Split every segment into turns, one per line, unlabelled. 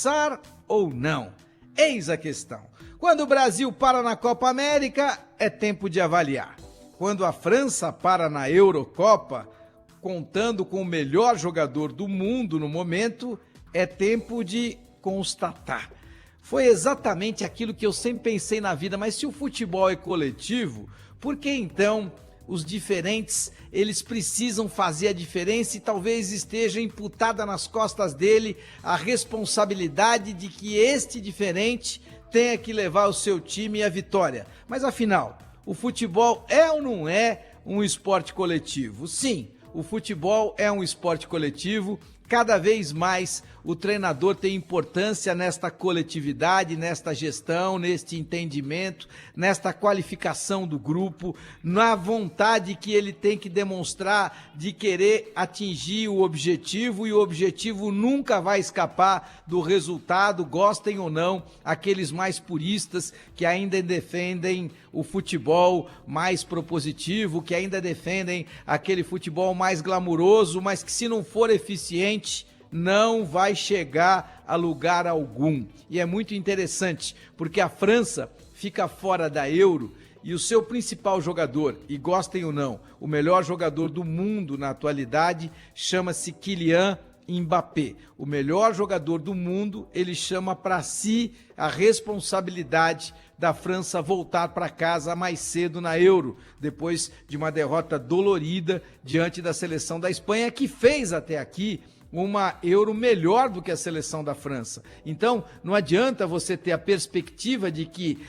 Passar ou não? Eis a questão. Quando o Brasil para na Copa América, é tempo de avaliar. Quando a França para na Eurocopa, contando com o melhor jogador do mundo no momento, é tempo de constatar. Foi exatamente aquilo que eu sempre pensei na vida, mas se o futebol é coletivo, por que então os diferentes, eles precisam fazer a diferença e talvez esteja imputada nas costas dele a responsabilidade de que este diferente tenha que levar o seu time à vitória. Mas afinal, o futebol é ou não é um esporte coletivo? Sim, o futebol é um esporte coletivo. Cada vez mais o treinador tem importância nesta coletividade, nesta gestão, neste entendimento, nesta qualificação do grupo, na vontade que ele tem que demonstrar de querer atingir o objetivo, e o objetivo nunca vai escapar do resultado, gostem ou não, aqueles mais puristas que ainda defendem o futebol mais propositivo, que ainda defendem aquele futebol mais glamuroso, mas que se não for eficiente, não vai chegar a lugar algum. E é muito interessante, porque a França fica fora da Euro e o seu principal jogador, e gostem ou não, o melhor jogador do mundo na atualidade, chama-se Kylian Mbappé. O melhor jogador do mundo, ele chama para si a responsabilidade da França voltar para casa mais cedo na Euro, depois de uma derrota dolorida diante da seleção da Espanha, que fez até aqui uma Euro melhor do que a seleção da França. Então, não adianta você ter a perspectiva de que,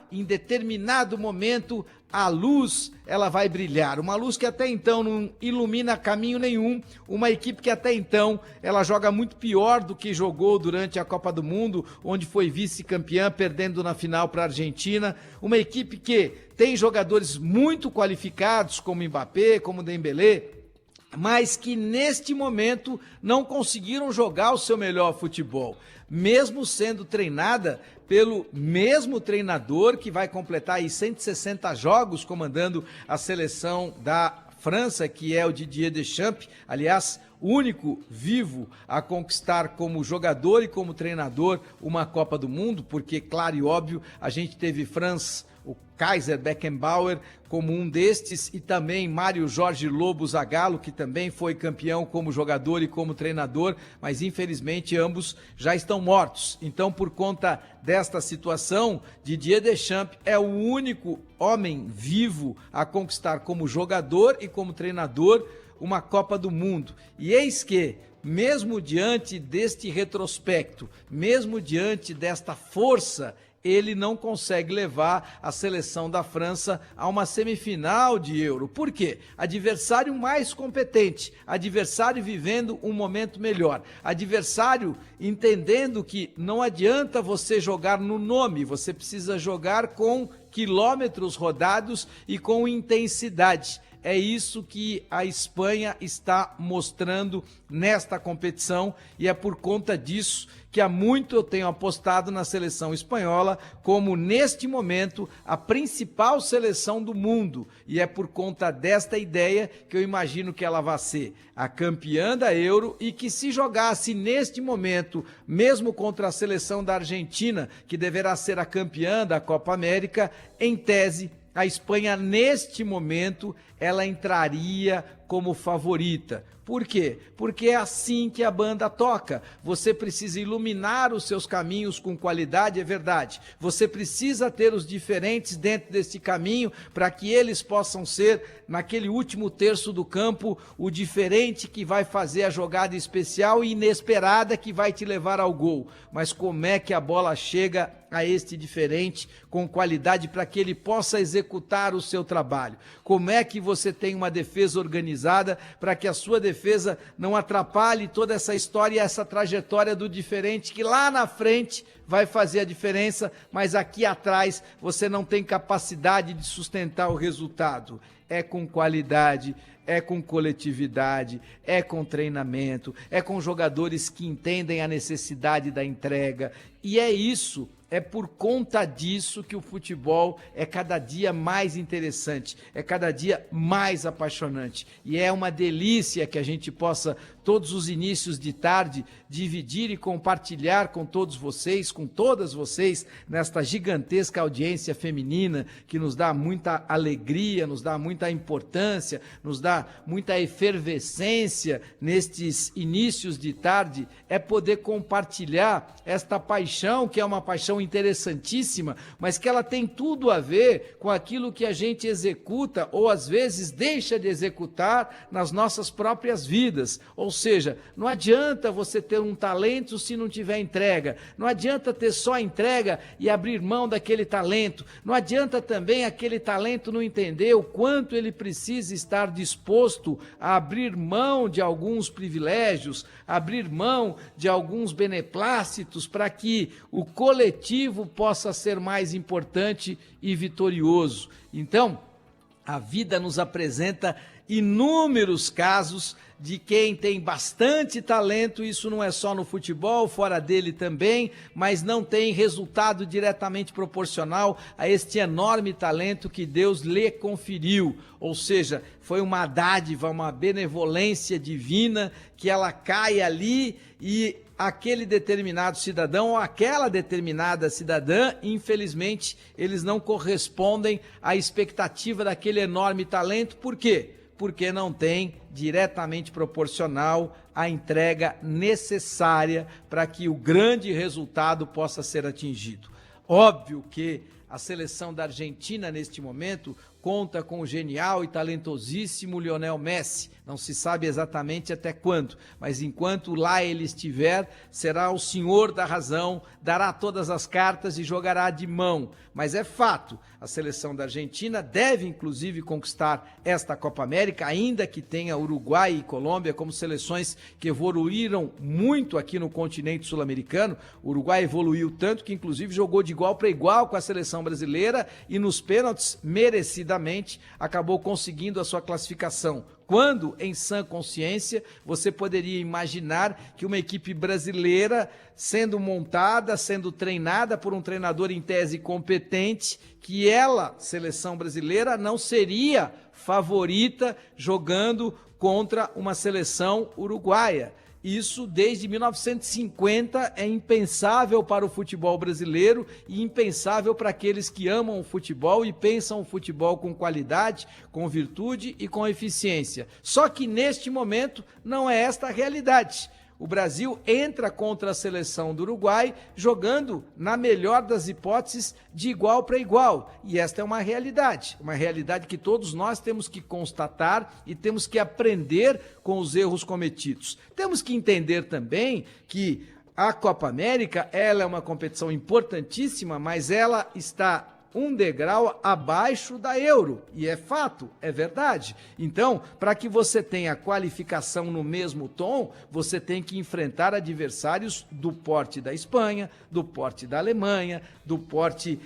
em determinado momento, a luz ela vai brilhar. Uma luz que até então não ilumina caminho nenhum. Uma equipe que até então ela joga muito pior do que jogou durante a Copa do Mundo, onde foi vice-campeã, perdendo na final para a Argentina. Uma equipe que tem jogadores muito qualificados, como Mbappé, como Dembélé, mas que neste momento não conseguiram jogar o seu melhor futebol, mesmo sendo treinada pelo mesmo treinador que vai completar aí 160 jogos comandando a seleção da França, que é o Didier Deschamps, aliás, o único vivo a conquistar como jogador e como treinador uma Copa do Mundo, porque, claro e óbvio, a gente teve o Kaiser Beckenbauer como um destes, e também Mário Jorge Lobo Zagallo, que também foi campeão como jogador e como treinador, mas infelizmente ambos já estão mortos. Então, por conta desta situação, Didier Deschamps é o único homem vivo a conquistar como jogador e como treinador uma Copa do Mundo. E eis que, mesmo diante deste retrospecto, mesmo diante desta força, ele não consegue levar a seleção da França a uma semifinal de Euro. Por quê? Adversário mais competente, adversário vivendo um momento melhor, adversário entendendo que não adianta você jogar no nome, você precisa jogar com quilômetros rodados e com intensidade. É isso que a Espanha está mostrando nesta competição, e é por conta disso que há muito eu tenho apostado na seleção espanhola como, neste momento, a principal seleção do mundo. E é por conta desta ideia que eu imagino que ela vai ser a campeã da Euro, e que, se jogasse neste momento, mesmo contra a seleção da Argentina, que deverá ser a campeã da Copa América, em tese, a Espanha, neste momento, ela entraria como favorita. Por quê? Porque é assim que a banda toca. Você precisa iluminar os seus caminhos com qualidade, é verdade. Você precisa ter os diferentes dentro desse caminho para que eles possam ser, naquele último terço do campo, o diferente que vai fazer a jogada especial e inesperada que vai te levar ao gol. Mas como é que a bola chega a este diferente com qualidade para que ele possa executar o seu trabalho? Como é que você tem uma defesa organizada para que a sua defesa não atrapalhe toda essa história e essa trajetória do diferente, que lá na frente vai fazer a diferença, mas aqui atrás você não tem capacidade de sustentar o resultado? É com qualidade, é com coletividade, é com treinamento, é com jogadores que entendem a necessidade da entrega, e é isso É por conta disso que o futebol é cada dia mais interessante, é cada dia mais apaixonante. E é uma delícia que a gente possa, todos os inícios de tarde, dividir e compartilhar com todos vocês, com todas vocês, nesta gigantesca audiência feminina que nos dá muita alegria, nos dá muita importância, nos dá muita efervescência nestes inícios de tarde, é poder compartilhar esta paixão, que é uma paixão interessantíssima, mas que ela tem tudo a ver com aquilo que a gente executa ou às vezes deixa de executar nas nossas próprias vidas. Ou seja, não adianta você ter um talento se não tiver entrega, não adianta ter só entrega e abrir mão daquele talento, não adianta também aquele talento não entender o quanto ele precisa estar disposto a abrir mão de alguns privilégios, abrir mão de alguns beneplácitos para que o coletivo possa ser mais importante e vitorioso. Então, a vida nos apresenta inúmeros casos de quem tem bastante talento, isso não é só no futebol, fora dele também, mas não tem resultado diretamente proporcional a este enorme talento que Deus lhe conferiu. Ou seja, foi uma dádiva, uma benevolência divina que ela cai ali e aquele determinado cidadão ou aquela determinada cidadã, infelizmente, eles não correspondem à expectativa daquele enorme talento. Por quê? Porque não tem diretamente proporcional a entrega necessária para que o grande resultado possa ser atingido. Óbvio que a seleção da Argentina, neste momento, conta com o genial e talentosíssimo Lionel Messi. Não se sabe exatamente até quando, mas enquanto lá ele estiver, será o senhor da razão, dará todas as cartas e jogará de mão. Mas é fato, a seleção da Argentina deve inclusive conquistar esta Copa América, ainda que tenha Uruguai e Colômbia como seleções que evoluíram muito aqui no continente sul-americano. O Uruguai evoluiu tanto que inclusive jogou de igual para igual com a seleção brasileira e nos pênaltis, merecidamente, acabou conseguindo a sua classificação. Quando, em sã consciência, você poderia imaginar que uma equipe brasileira, sendo montada, sendo treinada por um treinador em tese competente, que ela, seleção brasileira, não seria favorita jogando contra uma seleção uruguaia. Isso desde 1950 é impensável para o futebol brasileiro e impensável para aqueles que amam o futebol e pensam o futebol com qualidade, com virtude e com eficiência. Só que neste momento não é esta a realidade. O Brasil entra contra a seleção do Uruguai jogando, na melhor das hipóteses, de igual para igual. E esta é uma realidade que todos nós temos que constatar e temos que aprender com os erros cometidos. Temos que entender também que a Copa América, ela é uma competição importantíssima, mas ela está um degrau abaixo da Euro, e é fato, é verdade. Então, para que você tenha qualificação no mesmo tom, você tem que enfrentar adversários do porte da Espanha, do porte da Alemanha, do porte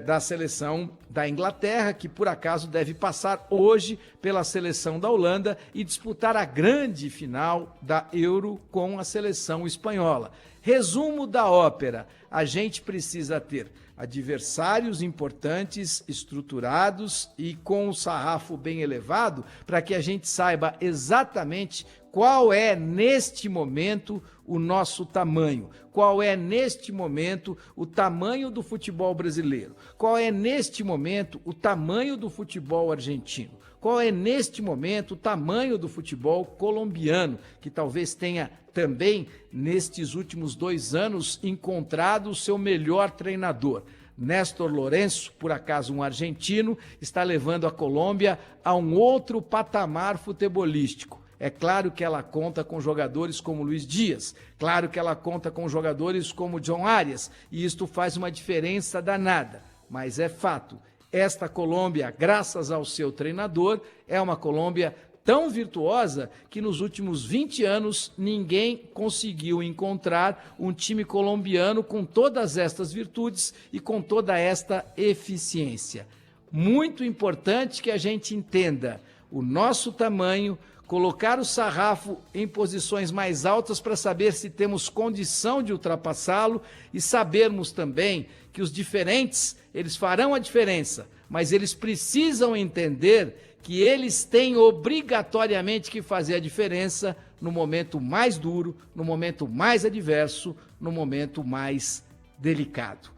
da seleção da Inglaterra, que por acaso deve passar hoje pela seleção da Holanda e disputar a grande final da Euro com a seleção espanhola. Resumo da ópera: a gente precisa ter adversários importantes, estruturados e com o sarrafo bem elevado, para que a gente saiba exatamente qual é, neste momento, o nosso tamanho, qual é, neste momento, o tamanho do futebol brasileiro, qual é, neste momento, o tamanho do futebol argentino, qual é, neste momento, o tamanho do futebol colombiano, que talvez tenha também, nestes últimos 2 anos, encontrado o seu melhor treinador. Néstor Lourenço, por acaso um argentino, está levando a Colômbia a um outro patamar futebolístico. É claro que ela conta com jogadores como Luiz Dias, claro que ela conta com jogadores como John Arias, e isto faz uma diferença danada. Mas é fato, esta Colômbia, graças ao seu treinador, é uma Colômbia tão virtuosa que nos últimos 20 anos ninguém conseguiu encontrar um time colombiano com todas estas virtudes e com toda esta eficiência. Muito importante que a gente entenda o nosso tamanho colocar o sarrafo em posições mais altas para saber se temos condição de ultrapassá-lo e sabermos também que os diferentes, eles farão a diferença, mas eles precisam entender que eles têm obrigatoriamente que fazer a diferença no momento mais duro, no momento mais adverso, no momento mais delicado.